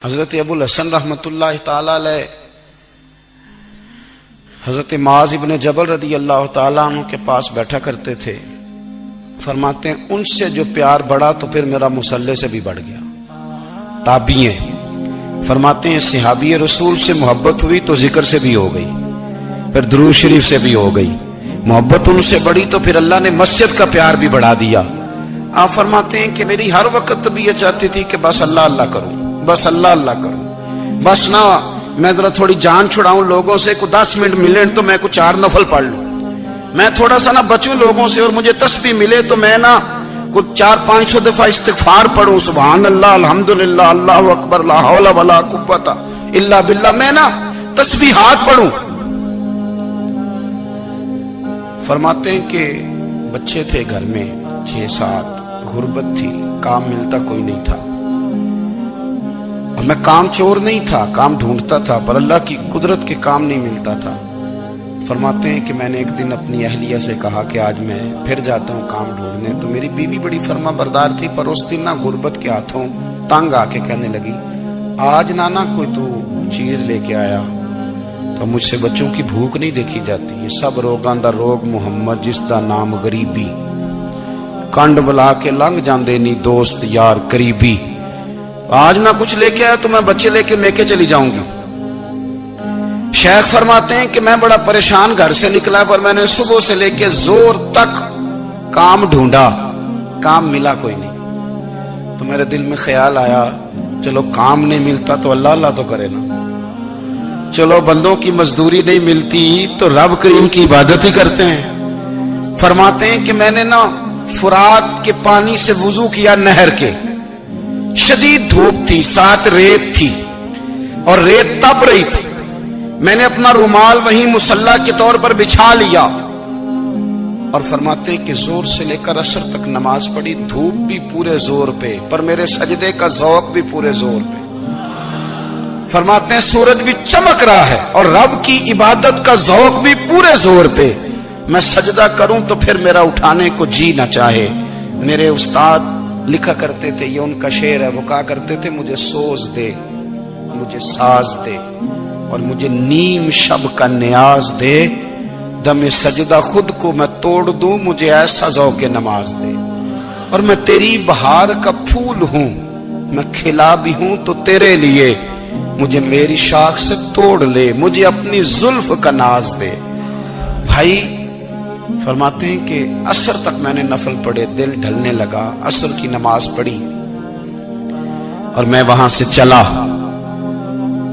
حضرت ابو الحسن رحمۃ اللہ تعالی علیہ حضرت معاذ ابن جبل رضی اللہ تعالیٰ عنہ کے پاس بیٹھا کرتے تھے. فرماتے ہیں ان سے جو پیار بڑھا تو پھر میرا مصلی سے بھی بڑھ گیا. تابعی ہیں. فرماتے ہیں صحابی رسول سے محبت ہوئی تو ذکر سے بھی ہو گئی, پھر درود شریف سے بھی ہو گئی. محبت ان سے بڑھی تو پھر اللہ نے مسجد کا پیار بھی بڑھا دیا. آپ فرماتے ہیں کہ میری ہر وقت طبیعت چاہتی تھی کہ بس اللہ اللہ کروں, بس اللہ اللہ کروں, بس نہ میں ذرا تھوڑی جان چھڑاؤں لوگوں سے, کو 10 منٹ ملے تو میں کو 4 نفل پڑھ لوں, میں تھوڑا سا نہ بچوں لوگوں سے, اور مجھے تسبیح ملے تو میں نہ کچھ 400-500 دفعہ استغفار پڑھوں, سبحان اللہ, الحمدللہ, اللہ اکبر, لا حول ولا قوت الا باللہ, میں نہ تسبیحات پڑھوں. فرماتے ہیں کہ بچے تھے گھر میں 6-7, غربت تھی, کام ملتا کوئی نہیں تھا, اور میں کام چور نہیں تھا, کام ڈھونڈتا تھا, پر اللہ کی قدرت کے کام نہیں ملتا تھا. فرماتے ہیں کہ میں نے ایک دن اپنی اہلیہ سے کہا کہ آج میں پھر جاتا ہوں کام ڈھونڈنے. تو میری بیوی بڑی فرما بردار تھی, پر اس دن نہ غربت کے ہاتھوں تنگ آ کے کہنے لگی آج نانا کوئی تو چیز لے کے آیا. تو مجھ سے بچوں کی بھوک نہیں دیکھی جاتی. یہ سب روگاں دا روگ محمد جس دا نام غریبی, کنڈ بلا کے لنگ جاندے نہیں دوست یار قریبی. آج نہ کچھ لے کے آیا تو میں بچے لے کے میکے چلی جاؤں گی. شیخ فرماتے ہیں کہ میں بڑا پریشان گھر سے نکلا, پر میں نے صبح سے لے کے زور تک کام ڈھونڈا, کام ملا کوئی نہیں. تو میرے دل میں خیال آیا چلو کام نہیں ملتا تو اللہ اللہ تو کرے نا, چلو بندوں کی مزدوری نہیں ملتی تو رب کریم کی عبادت ہی کرتے ہیں. فرماتے ہیں کہ میں نے نا فرات کے پانی سے وضو کیا, نہر کے, شدید دھوپ تھی, ساتھ ریت تھی اور ریت تپ رہی تھی. میں نے اپنا رومال وہیں مصلی کے طور پر بچھا لیا, اور فرماتے ہیں کہ زور سے لے کر عصر تک نماز پڑھی. دھوپ بھی پورے زور پہ, پر میرے سجدے کا ذوق بھی پورے زور پہ. فرماتے ہیں سورج بھی چمک رہا ہے اور رب کی عبادت کا ذوق بھی پورے زور پہ. میں سجدہ کروں تو پھر میرا اٹھانے کو جی نہ چاہے. میرے استاد لکھا کرتے تھے, یہ ان کا شعر ہے, وہ کہا کرتے تھے مجھے سوز دے, مجھے ساز دے, اور مجھے نیم شب کا نیاز دے, دم سجدہ خود کو میں توڑ دوں, مجھے ایسا ذوق نماز دے. اور میں تیری بہار کا پھول ہوں, میں کھلا بھی ہوں تو تیرے لیے, مجھے میری شاخ سے توڑ لے, مجھے اپنی زلف کا ناز دے. بھائی فرماتے ہیں کہ عصر تک میں نے نفل پڑھے, دل ڈھلنے لگا, عصر کی نماز پڑھی اور میں وہاں سے چلا.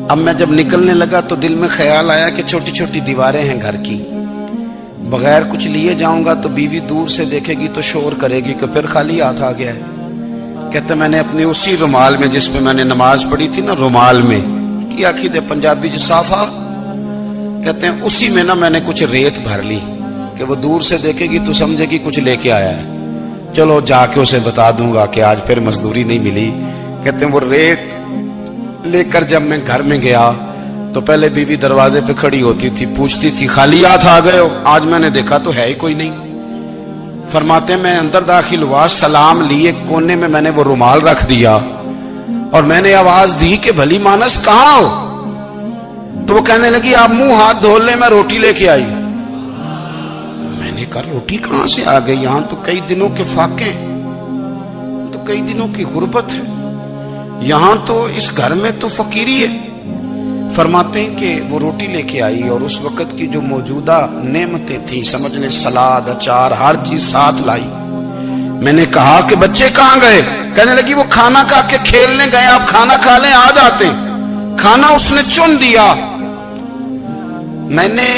اب میں جب نکلنے لگا تو دل میں خیال آیا کہ چھوٹی چھوٹی دیواریں ہیں گھر کی, بغیر کچھ لیے جاؤں گا تو بیوی دور سے دیکھے گی تو شور کرے گی کہ پھر خالی ہاتھ آ گیا ہے. کہتے میں نے اپنے اسی رومال میں جس میں میں نے نماز پڑھی تھی نا, رومال میں کی آخی دے پنجابی جسافہ کہتے ہیں, اسی میں نا میں نے کچھ ریت بھر لی کہ وہ دور سے دیکھے گی تو سمجھے گی کچھ لے کے آیا ہے, چلو جا کے اسے بتا دوں گا کہ آج پھر مزدوری نہیں ملی. کہتے ہیں وہ ریت لے کر جب میں گھر میں گیا تو پہلے بیوی دروازے پہ کھڑی ہوتی تھی, پوچھتی تھی خالی ہاتھ آ گئے ہو؟ آج میں نے دیکھا تو ہے ہی کوئی نہیں. فرماتے ہیں میں اندر داخل ہوا, سلام لیے, کونے میں نے وہ رومال رکھ دیا اور میں نے آواز دی کہ بھلی مانس کہاں ہو؟ تو وہ کہنے لگی آپ منہ ہاتھ دھو لیں, میں روٹی لے کے آئی. میں نے کہا روٹی کہاں سے آ گئی؟ یہاں تو کئی دنوں کے فاقے, تو کئی دنوں کی غربت ہے, یہاں تو اس گھر میں تو فقیری ہے. فرماتے ہیں کہ وہ روٹی لے کے آئی اور اس وقت کی جو موجودہ نعمتیں تھیں, سمجھ لیں سلاد, اچار, ہر چیز ساتھ لائی. میں نے کہا کہ بچے کہاں گئے؟ کہنے لگی وہ کھانا کھا کے کھیلنے گئے, آپ کھانا کھا لیں آ جاتے. کھانا اس نے چن دیا. میں نے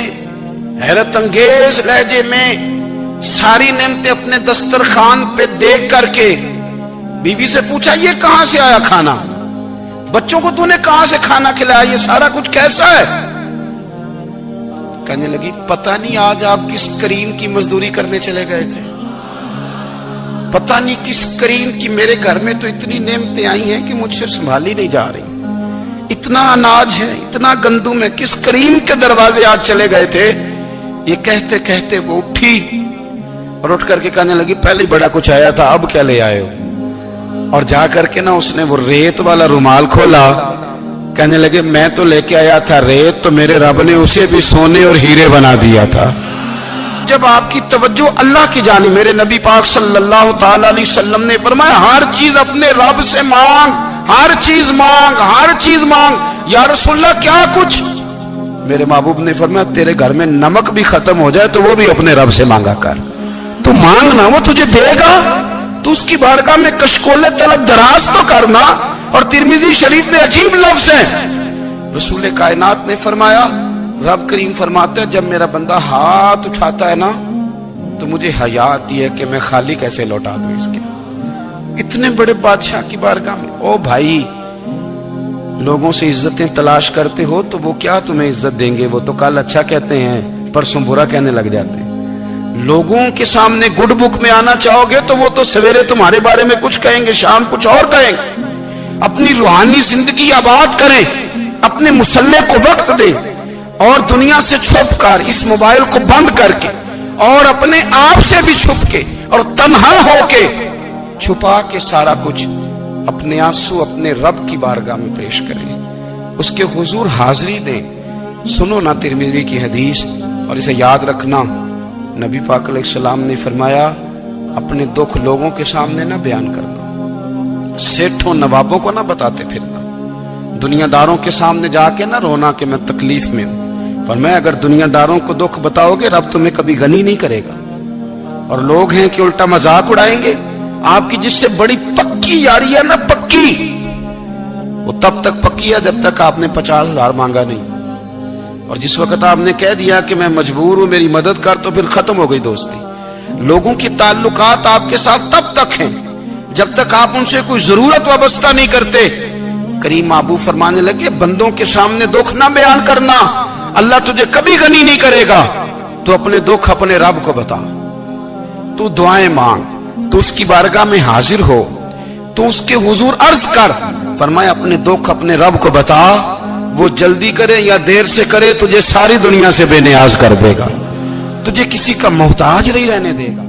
حیرت انگیز لہجے میں ساری نعمتیں اپنے دسترخوان پہ دیکھ کر کے بیوی سے پوچھا یہ کہاں سے آیا کھانا؟ بچوں کو تو نے کہاں سے کھانا کھلایا؟ یہ سارا کچھ کیسا ہے؟ کہنے لگی پتہ نہیں آج آپ کس کریم کی مزدوری کرنے چلے گئے تھے, پتہ نہیں کس کریم کی. میرے گھر میں تو اتنی نعمتیں آئی ہیں کہ مجھ سے سنبھالی نہیں جا رہی, اتنا اناج ہے, اتنا گندم ہے, کس کریم کے دروازے آج چلے گئے تھے؟ یہ کہتے کہتے وہ اٹھی اور اٹھ کر کے کہنے لگی پہلے بڑا کچھ آیا تھا, اب کیا لے آئے ہو؟ اور جا کر کے نا اس نے وہ ریت والا رومال کھولا، کہنے لگے میں تو لے کے آیا تھا ریت، تو میرے رب نے اسے بھی سونے اور ہیرے بنا دیا تھا۔ جب آپ کی توجہ اللہ کی جانب، میرے نبی پاک صلی اللہ تعالی علیہ وسلم نے فرمایا ہر چیز اپنے رب سے مانگ، ہر چیز مانگ، ہر چیز مانگ۔ یا رسول اللہ کیا کچھ؟ میرے محبوب نے فرمایا تیرے گھر میں نمک بھی ختم ہو جائے تو وہ بھی اپنے رب سے مانگا کر، تو مانگنا وہ تجھے دے گا، تو اس کی بارگاہ میں کشکول طلب دراز تو کرنا۔ اور ترمذی شریف میں عجیب لفظ ہے، رسول کائنات نے فرمایا، رب کریم فرماتے ہیں جب میرا بندہ ہاتھ اٹھاتا ہے نا تو مجھے حیا آتی ہے کہ میں خالی کیسے لوٹا دوں اس کے۔ اتنے بڑے بادشاہ کی بارگاہ میں، او بھائی لوگوں سے عزتیں تلاش کرتے ہو تو وہ کیا تمہیں عزت دیں گے؟ وہ تو کل اچھا کہتے ہیں پرسوں برا کہنے لگ جاتے ہیں۔ لوگوں کے سامنے گڈ بک میں آنا چاہو گے تو وہ تو سویرے تمہارے بارے میں کچھ کہیں گے، شام کچھ اور کہیں گے۔ اپنی روحانی زندگی آباد کریں، اپنے مسلح کو وقت دیں، اور دنیا سے چھپ کر اس موبائل کو بند کر کے اور اپنے آپ سے بھی چھپ کے اور تنہا ہو کے چھپا کے سارا کچھ اپنے آنسو اپنے رب کی بارگاہ میں پیش کریں، اس کے حضور حاضری دیں۔ سنو نا ترمذی کی حدیث، اور اسے یاد رکھنا، نبی پاک علیہ السلام نے فرمایا اپنے دکھ لوگوں کے سامنے نہ بیان کرنا، سیٹھوں نوابوں کو نہ بتاتے پھرنا، دنیا داروں کے سامنے جا کے نہ رونا کہ میں تکلیف میں ہوں۔ فرمایا اگر دنیا داروں کو دکھ بتاؤ گے رب تمہیں کبھی غنی نہیں کرے گا، اور لوگ ہیں کہ الٹا مذاق اڑائیں گے۔ آپ کی جس سے بڑی پکی یاری ہے نا، پکی، وہ تب تک پکی ہے جب تک آپ نے 50,000 مانگا نہیں، اور جس وقت آپ نے کہہ دیا کہ میں مجبور ہوں میری مدد کر تو پھر ختم ہو گئی دوستی۔ لوگوں کی تعلقات آپ کے ساتھ تب تک ہیں جب تک آپ ان سے کوئی ضرورت وابستہ نہیں کرتے۔ کریم محبوب فرمانے لگے بندوں کے سامنے دکھ نہ بیان کرنا، اللہ تجھے کبھی غنی نہیں کرے گا، تو اپنے دکھ اپنے رب کو بتا، تو دعائیں مانگ، تو اس کی بارگاہ میں حاضر ہو، تو اس کے حضور عرض کر۔ فرمایا اپنے دکھ اپنے رب کو بتا، وہ جلدی کرے یا دیر سے کرے تجھے ساری دنیا سے بے نیاز کر دے گا، تجھے کسی کا محتاج نہیں رہنے دے گا۔